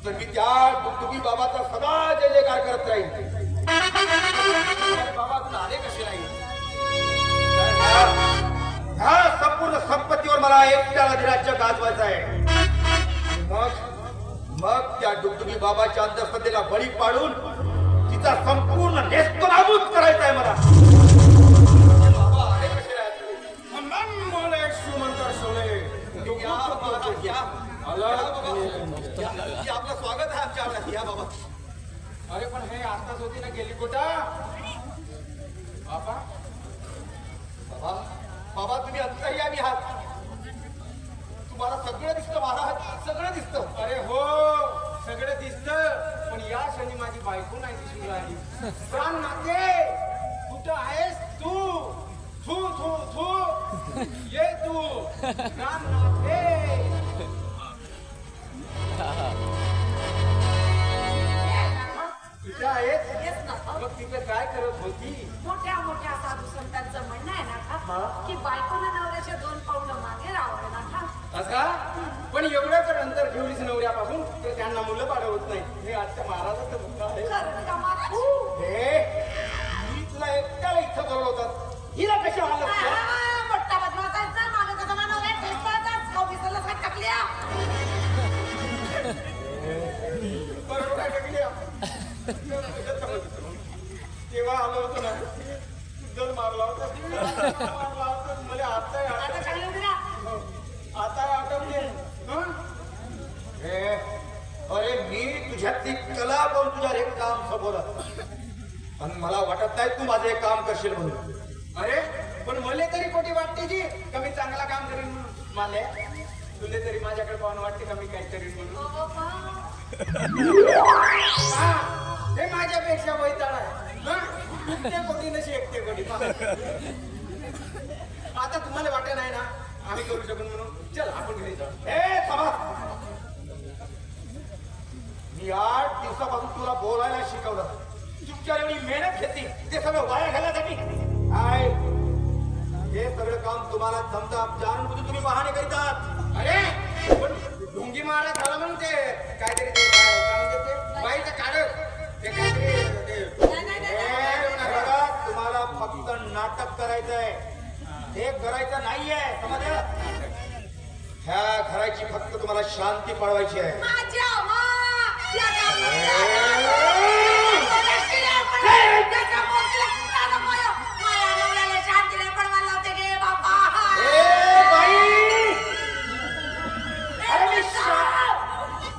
तर मी त्या डुगडुगी बाबाचा सदा जय जयकार करत राहील. बाबा तुला आले कसे नाही? ह्या संपूर्ण संपत्तीवर मला एकट्याला राज्य गाजवायचं आहे. मग त्या डुगडुगी बाबाच्या अंधश्रद्धेला बळी पाडून तिचा संपूर्ण नेस्तनाबूत करायचा आहे मला. आपलं स्वागत आहे आमच्या आवडत. या बाबा. अरे पण हे आताच होती ना, गेली कुठं? बाबा बाबा बाबा तुम्ही अंतर्यामी आहात. तुम्हाला सगळं दिसतं महाराज, सगळं दिसतं. अरे हो, सगळं दिसतं, पण या क्षणी माझी बायको नाही दिसून राहिली. प्राण नाते कुठं आहेस तू? थू थू थू ये तू प्राण नाते. कुठं आहेस? मग तिथे काय करत होती? मोठ्या मोठ्या साधू संतांचं म्हणणं आहे ना की बायकोनं नवऱ्याच्या 2 पावलं मागे राहावं ना. का? पण एवढं तर अंतर ठेवलीच नवऱ्यापासून तर त्यांना मुलं बाळ होत नाही. हे आजच्या महाराजाचं मुद्दा आहे. मी तुला एकट्याला इथं बोलवलं होतं, हिला कशी आलं? मोठा बदमाचा मागे कसा नवऱ्या ठेचताच ऑफिसला काय टाकल्या. बरोबर काय टाकल्या? तेव्हा आलो होतो ना, जर मारला होता मला आता आठवते. अरे मी तुझ्यातली कला पण तुझ्या एक काम सोबत, आणि मला वाटत नाही तू माझं एक काम करशील म्हणून. अरे पण मला तरी खोटी वाटते जी का मी चांगला काम करीन म्हणून. मला तुला तरी माझ्याकडे पाहून वाटते का मी काय करीन म्हणून. हे माझ्यापेक्षा वैताळ आहे. एकटे कोटी नशी एकटे कोटी. आता तुम्हाला वाटत नाही ना आम्ही करू शकून म्हणून. चल आपण घरी जाऊ. मी 8 दिवसापासून तुला बोलायला शिकवलं, तुमच्या एवढी मेहनत घेतली ते सगळं वाया घालण्यासाठी. काय हे सगळं काम तुम्हाला जमतं जाणून बुजून तुम्ही बहाणे करीतात. अरे पण ढोंगी मारा झाला म्हणून ते काहीतरी ते काय म्हणते ते बाईचं काढत ते काहीतरी तुम्हाला फक्त नाटक करायचंय, हे करायचं नाहीये. समजलं? ह्या घराची फक्त तुम्हाला शांती पाळवायची आहे.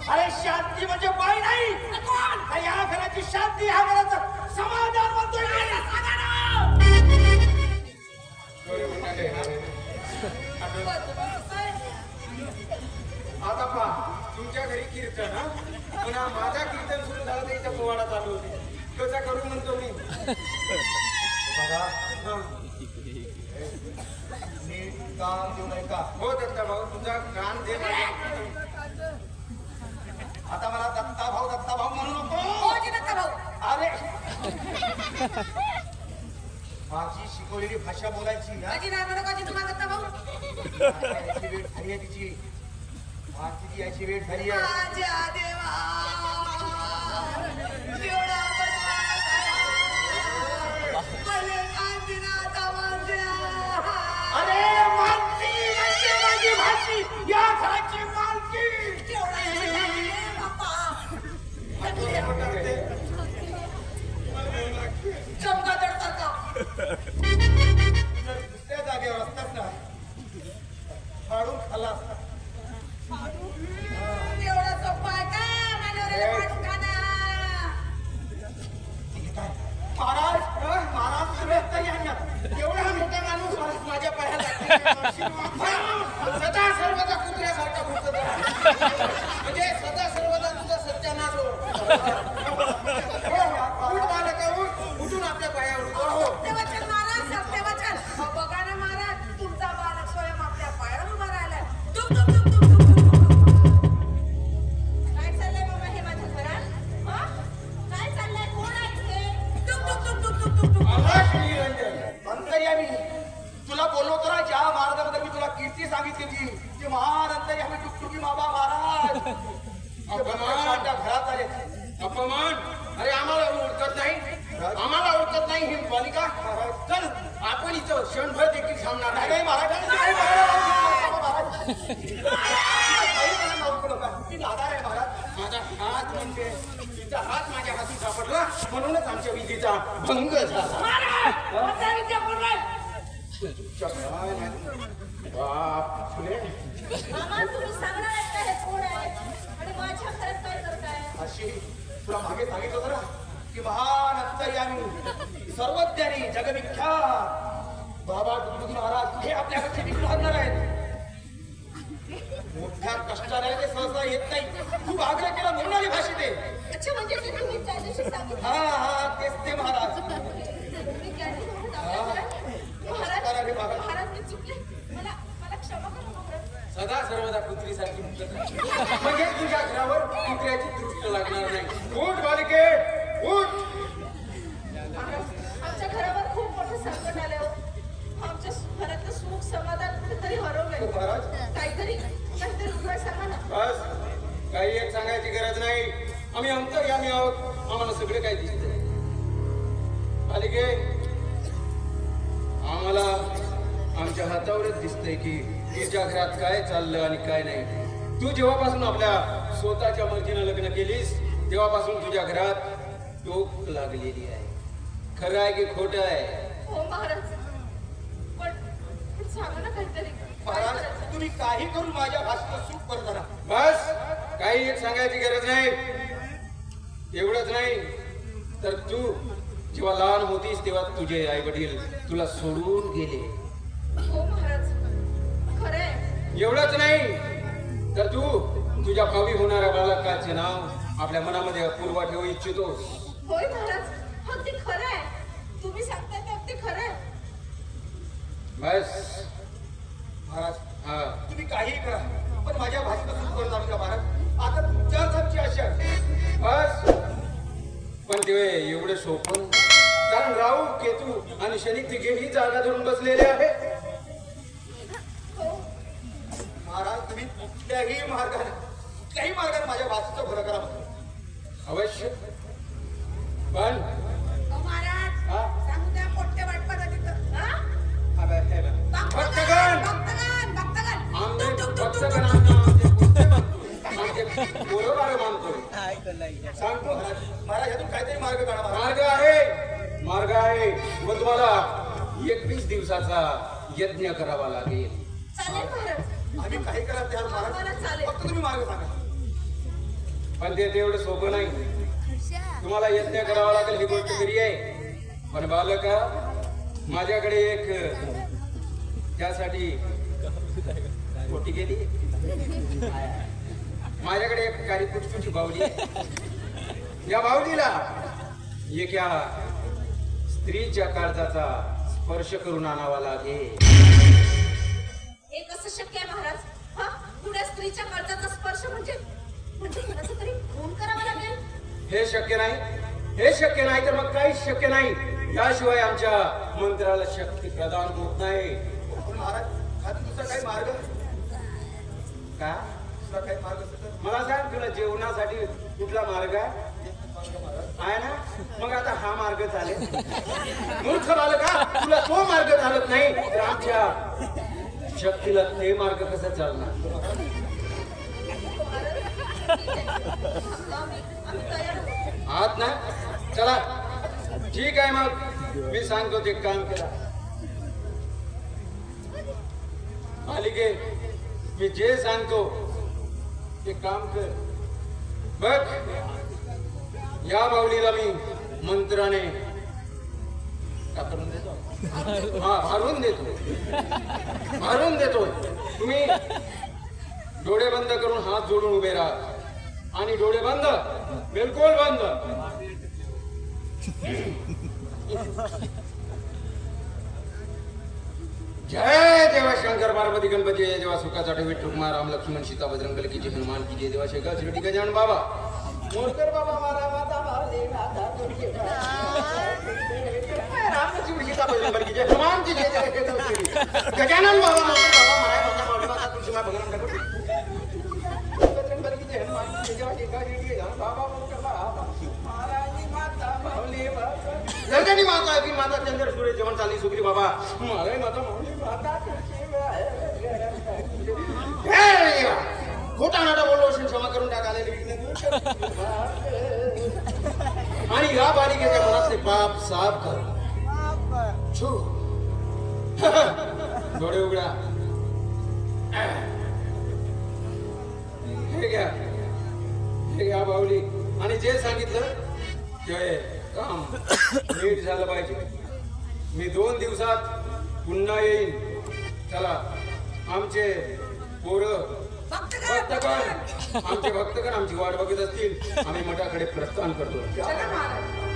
अरे शांती म्हणजे बाई नाही, या घराची शांती, ह्या घराचं समाधान म्हणतोय. आता पहा तुमच्या घरी कीर्तन, पुन्हा माझा कीर्तन सुरू झालं तर इथं पोवाडा चालू होते. कसा करू म्हणतो मी. बघा नीट काम देऊ नये का? हो दत्ता भाऊ तुझा कान दे. आता मला दत्ता भाऊ म्हणू नको. अरे माझी शिकवलेली भाषा बोलायची ना. याची वेळ झाली आहे तिची. माझी याची वेळ झाली आहे. अरे मालकी माझी भाषी, या घराची मालकी. दुसऱ्या जागेवर असतात ना फाडून खाला असतात. एवढा मोठा माणूस माझ्या पायाला सदा सर्वदा कुत्र्यासारखा भुकत म्हणजे सदा सर्वदा तुझा सत्यानाश हो. उठून आपल्या पायावर बघा ना महाराज, तुमचा बालक स्वयं आपल्या पायावर उभा राहिलाय. काय चाललंय बाबा हे माझ्या घरात? काय चाललंय? कोण आहे? अंतर्यामी तुला बोललो तर ज्या महाराजाबद्दल मी तुला कीर्ती सांगितली होती ते महान अंतर्यामी टुकटुकी बाबा महाराज आपण इथं क्षणभर देखील थांबणार नाही नाही. नाही महाराज नाही, महाराज. काही मला मारू नका. मी नादार आहे महाराज. माझा हात म्हणते तिचा हात माझ्या हाती सापडला म्हणूनच आमच्या विधीचा भंग झाला. बापरे. मामा तुम्ही सांगणार आहेत का हे कोण आहे आणि माझ्या घरात काय करताय? अशी तुला मागे सांगितलं होतं ना की महान अंतर्यामी सर्वज्ञानी जगविख्यात बाबा दुर्गुजी महाराज हे आपल्याकडचे विष्णू आणणार आहेत. मोठ्या कष्टाने ते सहसा येत नाही. खूप आग्रह केला म्हणून आली भाषेत आहे. अच्छा म्हणजे ते तुम्ही त्या दिवशी सांगितलं. हा तेच ते महाराज. तुम्ही त्या दिवशी सांगितलं. महाराज महाराज मी चुकले. मला क्षमा करा महाराज. सदा सर्वदा कुत्रीसारखी मुक्त म्हणजे तुझ्या घरावर कुत्र्याची दृष्ट लागणार नाही. उठ बालिके उठ. आमच्या घरावर खूप मोठं संकट आलं हो. आमच्या घरातलं सुख समाधान कुठेतरी हरवलंय. महाराज काहीतरी उपाय सांगा ना. बस काही एक सांगायची गरज नाही. आम्ही अंतर्यामी आहोत. आम्हाला सगळे काही दिसतंय. बालिके आम्हाला आमच्या हातावरच दिसतंय की तुझ्या घरात काय चाललं आणि काय नाही. तू जेव्हापासून आपल्या स्वतःच्या मर्जीनं लग्न केलीस तेव्हापासून तुझ्या घरात टोक लागलेली आहे. खरं आहे की खोटं आहे? हो महाराज पण सांगा ना काहीतरी. महाराज तुम्ही काही करून माझ्या भाषेचं सुख करता ना. बस काही एक सांगायची गरज नाही. एवढंच नाही तर तू जेव्हा लहान होतीस तेव्हा तुझे आई वडील तुला सोडून गेले. हो महाराज खरंय. एवढंच नाही तर तू तुझ्या भावी होणाऱ्या बालकाचे नाव आपल्या मनामध्ये अपूर्व ठेवू इच्छितो. होय महाराज अगदी खरंय. तुम्ही सांगताय ते अगदी खरंय. बस महाराज हा तुम्ही काहीही करा पण माझ्या भाषेचं सुख करून आम्ही का महाराज. आता तुमच्याच आमची आशा आहे. बस पण ते एवढं सोपं कारण राहू केतू आणि शनी तिघेही जागा धरून बसलेले आहे. हो महाराज तुम्ही कुठल्याही मार्गाने माझ्या भाषेचं भलं करा म्हणतो. अवश्य पण महाराज हा? सांगू द्या मोठ्या वाटपाला तिथं. हा? भक्तगण भक्तगण आमचे भक्तगण आमचे बरोबर मानतोय. सांगतो महाराज यातून काहीतरी मार्ग काढा महाराज. मार्ग आहे मग तुम्हाला 21 दिवसाचा यज्ञ करावा लागेल. चालेल महाराज. आम्ही काही करा त्यावर आम्हाला महाराज चालेल. फक्त तुम्ही मार्ग सांगा. पण ते तेवढं सोपं नाही. तुम्हाला यज्ञ करावा लागेल ही गोष्ट खरी आहे. पण बालका माझ्याकडे एक त्यासाठी खोटी गेली. माझ्याकडे एक काही पुष्पूची बावली आहे. या बावलीला एका स्त्रीच्या काळजाचा स्पर्श करून आणावा लागेल. हे कसं शक्य आहे महाराज? हा पुढे स्त्रीच्या काळजाचा स्पर्श म्हणजे कोणाचा तरी खून करावा लागेल. हे शक्य नाही तर मग काहीच शक्य नाही. याशिवाय आमच्या मंत्राला शक्ती प्रदान होत नाही. पण महाराज आता दुसरा काही मार्ग का दुसरा काही मार्ग असेल तर मला सांग तुला जेवणासाठी कुठला मार्ग आहे ना? मग आता हा मार्ग चालेल. मूर्ख बालका तुला तो मार्ग चालत नाही तर आमच्या शक्तीला ते मार्ग कसं चालणार? आम्ही तयार आहोत. आहात ना? चला ठीक आहे मग मी सांगतो ते काम करा. मालिके मी जे सांगतो ते काम कर. बघ या बावलीला मी मंत्राने का करून देतो? हा भारून देतो. तुम्ही डोळे बंद करून हात जोडून उभे राहा आणि डोळे बंद बिलकुल बंद. जय देवा शंकर पार्वती गणपती जय देवा सुखाचा ठेवी ठुकमा राम लक्ष्मण सीता बजरंग की जय हनुमान की जय देवा शेखर शिर्डी गजानन बाबा मोरकर बाबा मारा माता मारले राधा राम लक्ष्मण सीता बजरंग की जय हनुमान की जय देवा शेखर शिर्डी गजानन बाबा मोरकर बाबा मारा माता मारले माता तुलसी मां भगवान ठाकुर बजरंग की जय हनुमान की जय देवा शेखर शिर्डी गजानन बाबा मोरकर बाबा महारानी माता मारले घरच्यांनी माता की माता चंद्र सूर्य जेवण चालली सुखरी बाबा मला माता माता खोटा नाटा बोललो असेल क्षमा करून टाक आलेले विघ्न आणि या बालिकेच्या मनातले पाप साफ कर छू डोळे उघडा हे घ्या बाहुली आणि जे सांगितलं ते काम नीट झालं पाहिजे मी 2 दिवसात पुन्हा येईन चला आमचे पोरं भक्तगण आमचे भक्तगण आमची वाट बघत असतील आम्ही मठाकडे प्रस्थान करतो चला महाराज